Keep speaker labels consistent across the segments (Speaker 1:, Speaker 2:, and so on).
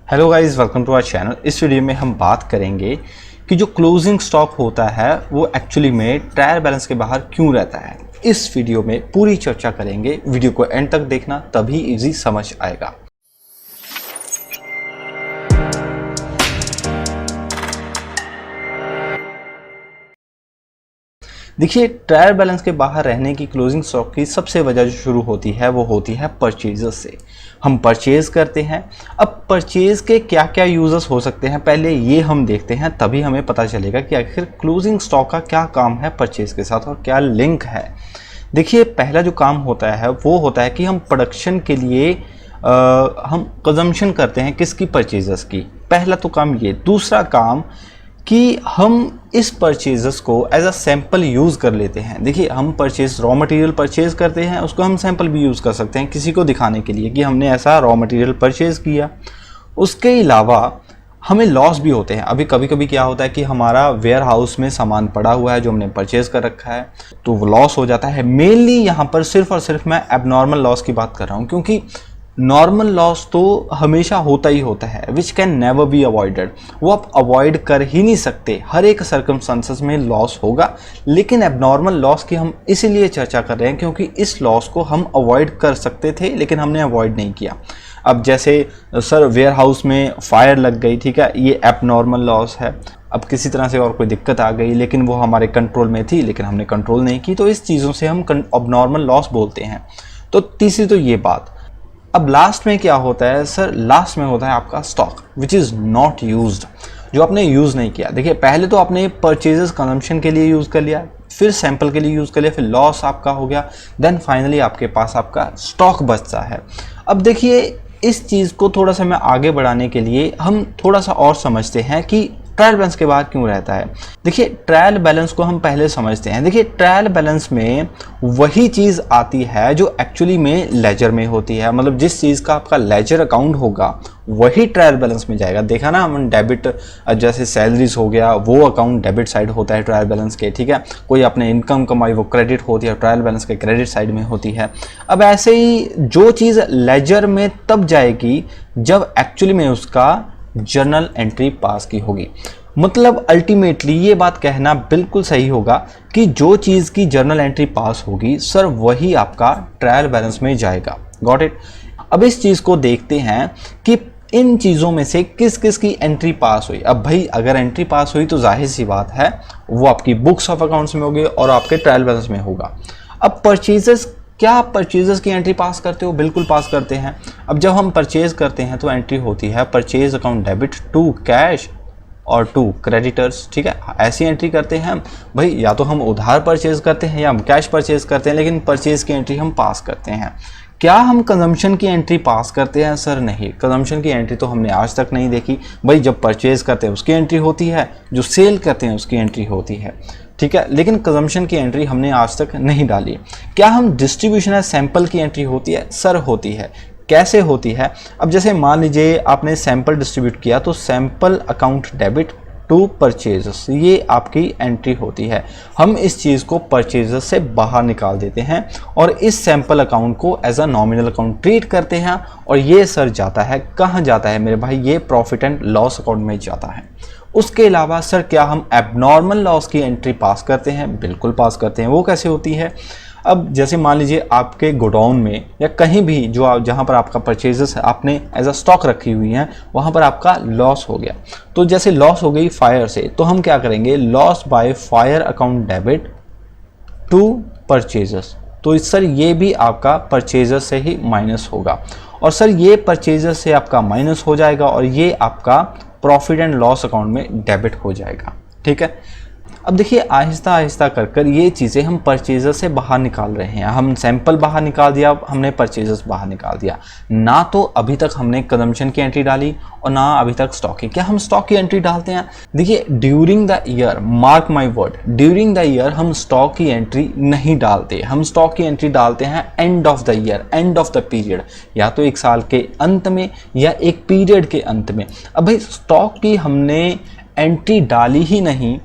Speaker 1: Hello guys, welcome to our channel. इस video में हम बात करेंगे कि जो क्लोजिंग स्टॉक होता है वो एक्चुअली में ट्रायल बैलेंस के बाहर क्यों रहता है। इस वीडियो में पूरी चर्चा करेंगे। वीडियो को एंड तक देखना, तभी इजी समझ आएगा। देखिए, ट्रायल बैलेंस के बाहर रहने की क्लोजिंग स्टॉक की सबसे वजह जो शुरू होती है वो होती है परचेजर्स से। हम परचेज करते हैं। अब परचेज के क्या क्या यूजर्स हो सकते हैं, पहले ये हम देखते हैं, तभी हमें पता चलेगा कि आखिर क्लोजिंग स्टॉक का क्या काम है परचेज के साथ और क्या लिंक है। देखिए, पहला जो काम होता है वो होता है कि हम प्रोडक्शन के लिए हम कंजम्पशन करते हैं किसकी, परचेजर्स की। पहला तो काम ये। दूसरा काम कि हम इस परचेजर्स को एज अ सैंपल यूज़ कर लेते हैं। देखिए, हम रॉ मटेरियल परचेज करते हैं, उसको हम सैंपल भी यूज़ कर सकते हैं किसी को दिखाने के लिए कि हमने ऐसा रॉ मटेरियल परचेज किया। उसके अलावा हमें लॉस भी होते हैं। अभी कभी कभी क्या होता है कि हमारा वेयर हाउस में सामान पड़ा हुआ है जो हमने परचेज कर रखा है, तो वो लॉस हो जाता है। मेनली यहाँ पर सिर्फ और सिर्फ मैं एबनॉर्मल लॉस की बात कर रहा हूँ, क्योंकि नॉर्मल लॉस तो हमेशा होता ही होता है, which can never be avoided. वो आप अवॉइड कर ही नहीं सकते, हर एक सर्कमस्टांसेस में लॉस होगा। लेकिन एबनॉर्मल लॉस की हम इसीलिए चर्चा कर रहे हैं क्योंकि इस लॉस को हम अवॉइड कर सकते थे लेकिन हमने अवॉइड नहीं किया। अब जैसे सर वेयर हाउस में फायर लग गई, ठीक है, ये एबनॉर्मल लॉस है। अब किसी तरह से और कोई दिक्कत आ गई लेकिन वो हमारे कंट्रोल में थी लेकिन हमने कंट्रोल नहीं की, तो इस चीज़ों से हम अबनॉर्मल लॉस बोलते हैं। तो तीसरी तो ये बात। अब लास्ट में क्या होता है सर, लास्ट में होता है आपका stock which is not used, जो आपने यूज़ नहीं किया। देखिए, पहले तो आपने परचेजेस कंजम्पशन के लिए यूज़ कर लिया, फिर सैंपल के लिए यूज़ कर लिया, फिर लॉस आपका हो गया, देन फाइनली आपके पास आपका स्टॉक बचता है। अब देखिए, इस चीज़ को थोड़ा सा मैं आगे बढ़ाने के लिए हम थोड़ा सा और समझते हैं कि ट्रायल बैलेंस के बाद क्यों रहता है। देखिए, ट्रायल बैलेंस को हम पहले समझते हैं। देखिए, ट्रायल बैलेंस में वही चीज़ आती है जो एक्चुअली में लेजर में होती है। मतलब जिस चीज़ का आपका लेजर अकाउंट होगा वही ट्रायल बैलेंस में जाएगा। देखा ना, हम डेबिट, जैसे सैलरीज हो गया, वो अकाउंट डेबिट साइड होता है ट्रायल बैलेंस के, ठीक है। कोई अपने इनकम कमाई वो क्रेडिट होती है, ट्रायल बैलेंस के क्रेडिट साइड में होती है। अब ऐसे ही जो चीज़ लेजर में तब जाएगी जब एक्चुअली में उसका जर्नल एंट्री पास की होगी। मतलब अल्टीमेटली ये बात कहना बिल्कुल सही होगा कि जो चीज़ की जर्नल एंट्री पास होगी सर वही आपका ट्रायल बैलेंस में जाएगा। Got it. अब इस चीज़ को देखते हैं कि इन चीज़ों में से किस किस की एंट्री पास हुई। अब भाई, अगर एंट्री पास हुई तो जाहिर सी बात है वो आपकी बुक्स ऑफ अकाउंट्स में होगी और आपके ट्रायल बैलेंस में होगा। अब परचेजेस, क्या आप परचेजेस की एंट्री पास करते हो? बिल्कुल पास करते हैं। अब जब हम परचेज करते हैं तो एंट्री होती है purchase account debit to cash और टू क्रेडिटर्स, ठीक है। ऐसी एंट्री करते हैं हम। भाई, या तो हम उधार परचेज करते हैं या हम कैश परचेज करते हैं, लेकिन परचेज की एंट्री हम पास करते हैं। क्या हम कंजम्पशन की एंट्री पास करते हैं? सर नहीं, कंजम्पशन की एंट्री तो हमने आज तक नहीं देखी। भाई, जब परचेज करते हैं उसकी एंट्री होती है, जो सेल करते हैं उसकी एंट्री होती है, ठीक है, लेकिन कंजम्पशन की एंट्री हमने आज तक नहीं डाली। क्या हम डिस्ट्रीब्यूशन या सैंपल की एंट्री होती है? सर होती है। कैसे होती है? अब जैसे मान लीजिए आपने सैंपल डिस्ट्रीब्यूट किया तो sample account debit to purchasers, ये आपकी एंट्री होती है। हम इस चीज़ को परचेजर्स से बाहर निकाल देते हैं और इस सैंपल अकाउंट को as a nominal account treat करते हैं और ये सर जाता है, कहाँ जाता है मेरे भाई? ये प्रॉफिट एंड लॉस अकाउंट में जाता है। उसके अलावा सर क्या हम एबनॉर्मल लॉस की एंट्री पास करते हैं? बिल्कुल पास करते हैं। वो कैसे होती है? अब जैसे मान लीजिए आपके गोडाउन में या कहीं भी जो आप, जहाँ पर आपका परचेजेस है, आपने एज अ स्टॉक रखी हुई हैं, वहाँ पर आपका लॉस हो गया। तो जैसे लॉस हो गई फायर से, तो हम क्या करेंगे? Loss by fire account debit to purchasers. तो सर ये भी आपका परचेजर से ही माइनस होगा और सर ये परचेजर से आपका माइनस हो जाएगा और ये आपका प्रॉफिट एंड लॉस अकाउंट में डेबिट हो जाएगा, ठीक है। अब देखिए, आहिस्ता आहिस्ता कर कर ये चीज़ें हम परचेजर से बाहर निकाल रहे हैं। हम सैंपल बाहर निकाल दिया, हमने परचेजर्स बाहर निकाल दिया। ना तो अभी तक हमने कंजम्पशन की एंट्री डाली और ना अभी तक स्टॉक की। क्या हम स्टॉक की एंट्री डालते हैं? देखिए, during the year, mark my word, during the year हम स्टॉक की एंट्री नहीं डालते। हम स्टॉक की एंट्री डालते हैं end of the year, end of the period, या तो एक साल के अंत में या एक पीरियड के अंत में। अब भाई, स्टॉक की हमने एंट्री डाली ही नहीं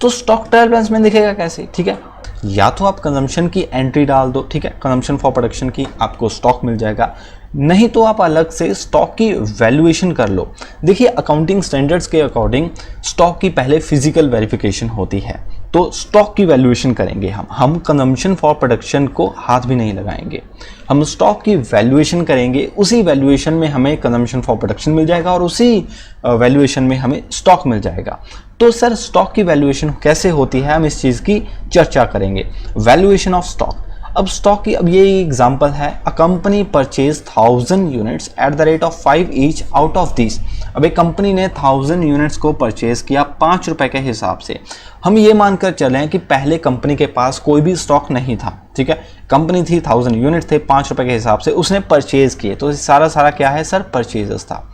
Speaker 1: तो स्टॉक ट्रायल बैलेंस में दिखेगा कैसे? ठीक है, या तो आप कंजम्पशन की एंट्री डाल दो, ठीक है, कंजम्पशन फॉर प्रोडक्शन की, आपको स्टॉक मिल जाएगा, नहीं तो आप अलग से स्टॉक की वैल्यूएशन कर लो। देखिए अकाउंटिंग स्टैंडर्ड्स के अकॉर्डिंग स्टॉक की पहले फिजिकल वेरिफिकेशन होती है, तो स्टॉक की वैल्यूएशन करेंगे हम कंजम्पशन फॉर प्रोडक्शन को हाथ भी नहीं लगाएंगे, हम स्टॉक की वैल्यूएशन करेंगे। उसी वैल्यूएशन में हमें कंजम्पशन फॉर प्रोडक्शन मिल जाएगा और उसी वैल्यूएशन में हमें स्टॉक मिल जाएगा। तो सर स्टॉक की वैल्यूएशन कैसे होती है, हम इस चीज़ की चर्चा करेंगे। वैल्यूएशन ऑफ स्टॉक, अब स्टॉक की अब ये एग्जांपल है, a company purchase 1000 units at the rate of 5 each out of this. अब एक कंपनी ने 1000 यूनिट्स को परचेज किया 5 रुपए के हिसाब से। हम ये मानकर चलें कि पहले कंपनी के पास कोई भी स्टॉक नहीं था, ठीक है, कंपनी थी 1000 यूनिट थे 5 रुपए के हिसाब से उसने परचेज किए, तो सारा क्या है सर, परचेजेस था।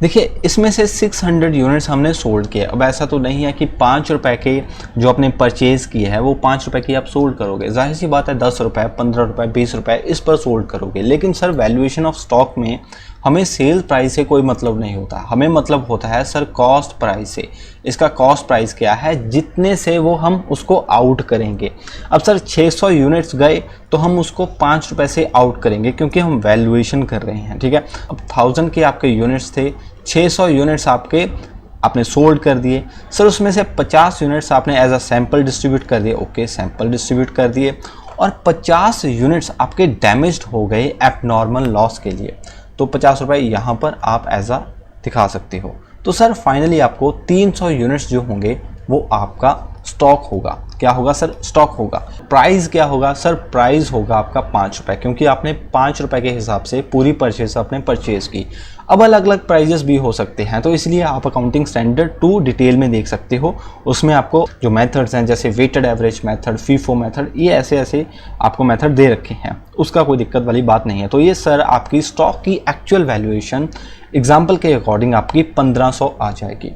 Speaker 1: देखिए इसमें से 600 यूनिट्स हमने सोल्ड किए। अब ऐसा तो नहीं है कि 5 रुपए के जो आपने परचेज किए हैं वो 5 रुपए की आप सोल्ड करोगे, जाहिर सी बात है 10 रुपए 15 रुपए 20 रुपए इस पर सोल्ड करोगे। लेकिन सर वैल्यूएशन ऑफ स्टॉक में हमें सेल प्राइस से कोई मतलब नहीं होता, हमें मतलब होता है सर कॉस्ट प्राइस से। इसका कॉस्ट प्राइस क्या है, जितने से वो हम उसको आउट करेंगे। अब सर 600 यूनिट्स गए तो हम उसको 5 रुपए से आउट करेंगे क्योंकि हम वैल्यूएशन कर रहे हैं, ठीक है। अब 1000 के आपके यूनिट्स थे, 600 यूनिट्स आपने सोल्ड कर दिए, सर उसमें से 50 यूनिट्स आपने एज अ सैंपल डिस्ट्रीब्यूट कर दिए, ओके सैंपल डिस्ट्रीब्यूट कर दिए, और 50 यूनिट्स आपके डैमेज्ड हो गए एबनॉर्मल लॉस के लिए, तो 50 रुपए यहाँ पर आप एज अ दिखा सकते हो। तो सर फाइनली आपको 300 यूनिट्स जो होंगे वो आपका स्टॉक होगा। क्या होगा सर, स्टॉक होगा। प्राइस क्या होगा सर, प्राइस होगा आपका 5 रुपए, क्योंकि आपने 5 रुपए के हिसाब से पूरी परचेज आपने परचेज की। अब अलग अलग प्राइजेस भी हो सकते हैं, तो इसलिए आप अकाउंटिंग स्टैंडर्ड 2 डिटेल में देख सकते हो। उसमें आपको जो मेथड्स हैं जैसे weighted average method, FIFO method, ये ऐसे आपको मेथड दे रखे हैं, उसका कोई दिक्कत वाली बात नहीं है। तो ये सर आपकी स्टॉक की एक्चुअल वैल्यूएशन एग्जाम्पल के अकॉर्डिंग आपकी 1500 आ जाएगी।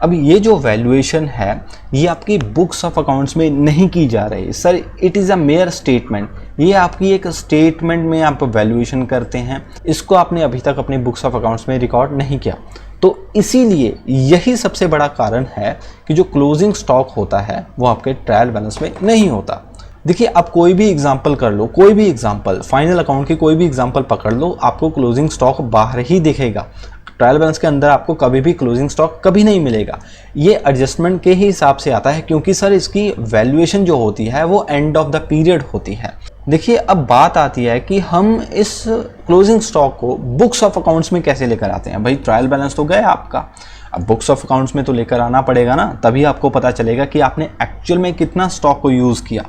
Speaker 1: अब ये जो वैल्यूएशन है ये आपकी बुक्स ऑफ अकाउंट्स में नहीं की जा रही sir, it is a mayor statement. ये आपकी एक स्टेटमेंट में आप वैल्यूएशन करते हैं, इसको आपने अभी तक अपनी बुक्स ऑफ अकाउंट्स में रिकॉर्ड नहीं किया। तो इसीलिए यही सबसे बड़ा कारण है कि जो क्लोजिंग स्टॉक होता है वो आपके ट्रायल बैलेंस में नहीं होता। देखिए आप कोई भी एग्जांपल कर लो, कोई भी एग्जांपल, फाइनल अकाउंट की कोई भी एग्जांपल पकड़ लो, आपको क्लोजिंग स्टॉक बाहर ही दिखेगा। ट्रायल बैलेंस के अंदर आपको कभी भी क्लोजिंग स्टॉक कभी नहीं मिलेगा। ये एडजस्टमेंट के ही हिसाब से आता है, क्योंकि सर इसकी वैल्यूएशन जो होती है वो एंड ऑफ द पीरियड होती है। देखिए अब बात आती है कि हम इस क्लोजिंग स्टॉक को बुक्स ऑफ अकाउंट्स में कैसे लेकर आते हैं। भाई ट्रायल बैलेंस तो गया आपका, अब बुक्स ऑफ अकाउंट्स में तो लेकर आना पड़ेगा ना, तभी आपको पता चलेगा कि आपने एक्चुअल में कितना स्टॉक को यूज़ किया।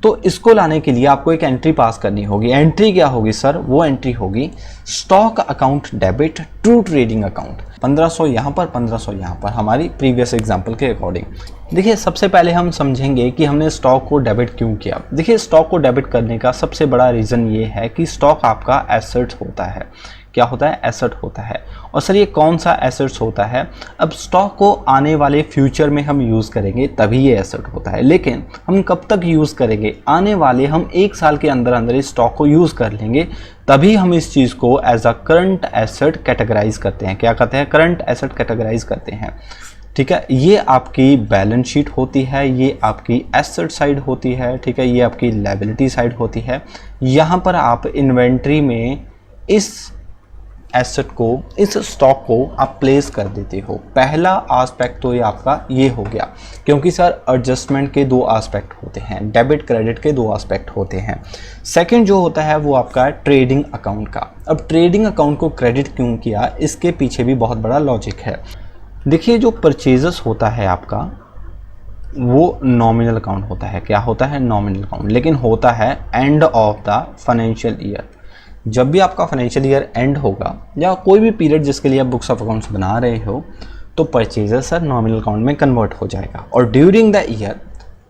Speaker 1: तो इसको लाने के लिए आपको एक एंट्री पास करनी होगी। एंट्री क्या होगी सर, वो एंट्री होगी stock account debit to trading account. 1500 यहाँ पर, 1500 यहाँ पर, हमारी प्रीवियस एग्जांपल के अकॉर्डिंग। देखिए सबसे पहले हम समझेंगे कि हमने स्टॉक को डेबिट क्यों किया। देखिए स्टॉक को डेबिट करने का सबसे बड़ा रीज़न ये है कि स्टॉक आपका एसेट होता है। क्या होता है, एसेट होता है। और सर ये कौन सा एसेट्स होता है, अब स्टॉक को आने वाले फ्यूचर में हम यूज़ करेंगे तभी ये एसेट होता है। लेकिन हम कब तक यूज़ करेंगे, आने वाले हम 1 साल के अंदर अंदर इस स्टॉक को यूज़ कर लेंगे, तभी हम इस चीज़ को as a current asset categorize करते हैं। क्या कहते हैं, करंट एसेट कैटेगराइज करते हैं, ठीक है। ये आपकी बैलेंस शीट होती है, ये आपकी एसेट साइड होती है, ठीक है, ये आपकी लायबिलिटी साइड होती है। यहाँ पर आप इन्वेंट्री में इस एसेट को, इस स्टॉक को आप प्लेस कर देते हो। पहला एस्पेक्ट तो ये आपका ये हो गया, क्योंकि सर एडजस्टमेंट के 2 एस्पेक्ट होते हैं, डेबिट क्रेडिट के 2 एस्पेक्ट होते हैं। सेकंड जो होता है वो आपका ट्रेडिंग अकाउंट का। अब ट्रेडिंग अकाउंट को क्रेडिट क्यों किया, इसके पीछे भी बहुत बड़ा लॉजिक है। देखिए जो परचेजेस होता है आपका वो नॉमिनल अकाउंट होता है। क्या होता है, नॉमिनल अकाउंट, लेकिन होता है end of the financial year. जब भी आपका फाइनेंशियल ईयर एंड होगा या कोई भी पीरियड जिसके लिए आप बुक्स ऑफ अकाउंट्स बना रहे हो, तो परचेजेस सर नॉमिनल अकाउंट में कन्वर्ट हो जाएगा। और ड्यूरिंग द ईयर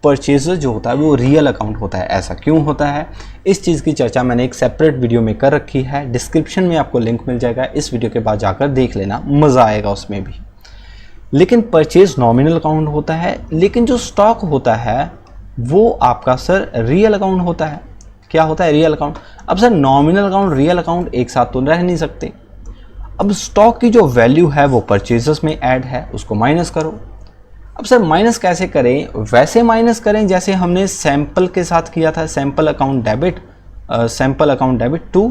Speaker 1: परचेजेस जो होता है वो रियल अकाउंट होता है। ऐसा क्यों होता है, इस चीज़ की चर्चा मैंने एक सेपरेट वीडियो में कर रखी है, डिस्क्रिप्शन में आपको लिंक मिल जाएगा, इस वीडियो के बाद जाकर देख लेना, मज़ा आएगा उसमें भी। लेकिन परचेज नॉमिनल अकाउंट होता है, लेकिन जो स्टॉक होता है वो आपका सर रियल अकाउंट होता है। क्या होता है, रियल अकाउंट। अब sir nominal account real account एक साथ तो रह नहीं सकते। अब स्टॉक की जो वैल्यू है वो परचेजेस में ऐड है, उसको माइनस करो। अब सर माइनस कैसे करें, वैसे माइनस करें जैसे हमने सैंपल के साथ किया था, sample account debit to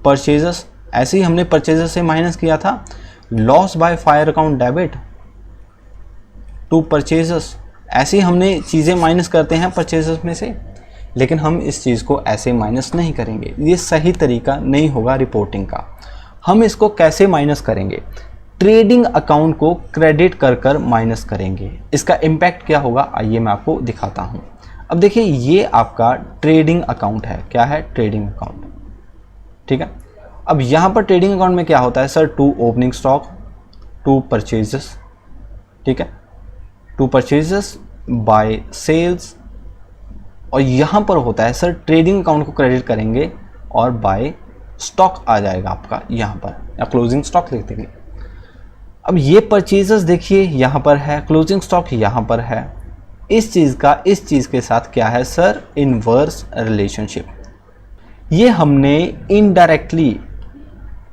Speaker 1: purchases, ऐसे ही हमने परचेजेस से माइनस किया था, loss by fire account debit to purchases, ऐसे ही हमने चीज़ें माइनस करते हैं परचेजेस में से, लेकिन हम इस चीज़ को ऐसे माइनस नहीं करेंगे, ये सही तरीका नहीं होगा रिपोर्टिंग का। हम इसको कैसे माइनस करेंगे, ट्रेडिंग अकाउंट को क्रेडिट कर कर माइनस करेंगे। इसका इम्पैक्ट क्या होगा आइए मैं आपको दिखाता हूँ। अब देखिए ये आपका ट्रेडिंग अकाउंट है, क्या है, ट्रेडिंग अकाउंट, ठीक है। अब यहाँ पर ट्रेडिंग अकाउंट में क्या होता है sir, to opening stock, to purchases, ठीक है, टू परचेजेस बाय सेल्स, और यहाँ पर होता है सर ट्रेडिंग अकाउंट को क्रेडिट करेंगे और बाय स्टॉक आ जाएगा आपका यहाँ पर, या क्लोजिंग स्टॉक लिख देंगे। अब ये परचेजेस देखिए यहाँ पर है, क्लोजिंग स्टॉक यहाँ पर है, इस चीज़ का इस चीज़ के साथ क्या है सर, इनवर्स रिलेशनशिप। ये हमने इनडायरेक्टली,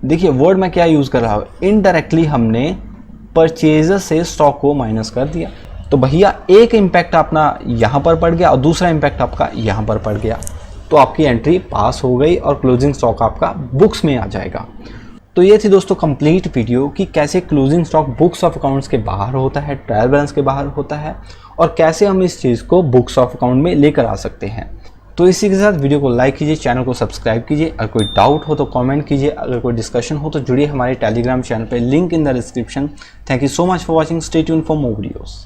Speaker 1: देखिए वर्ड में क्या यूज़ कर रहा हूँ, इनडायरेक्टली हमने परचेजेस से स्टॉक को माइनस कर दिया। तो भैया एक इम्पैक्ट अपना यहाँ पर पड़ गया और दूसरा इम्पैक्ट आपका यहाँ पर पड़ गया, तो आपकी एंट्री पास हो गई और क्लोजिंग स्टॉक आपका बुक्स में आ जाएगा। तो ये थी दोस्तों कंप्लीट वीडियो कि कैसे closing stock books of accounts के बाहर होता है, ट्रायल बैलेंस के बाहर होता है, और कैसे हम इस चीज़ को बुक्स ऑफ अकाउंट में लेकर आ सकते हैं। तो इसी के साथ वीडियो को लाइक कीजिए, चैनल को सब्सक्राइब कीजिए, अगर कोई डाउट हो तो कमेंट कीजिए, अगर कोई डिस्कशन हो तो जुड़िए हमारे टेलीग्राम चैनल पे, link in the description. Thank you so much for watching, stay tuned for more videos.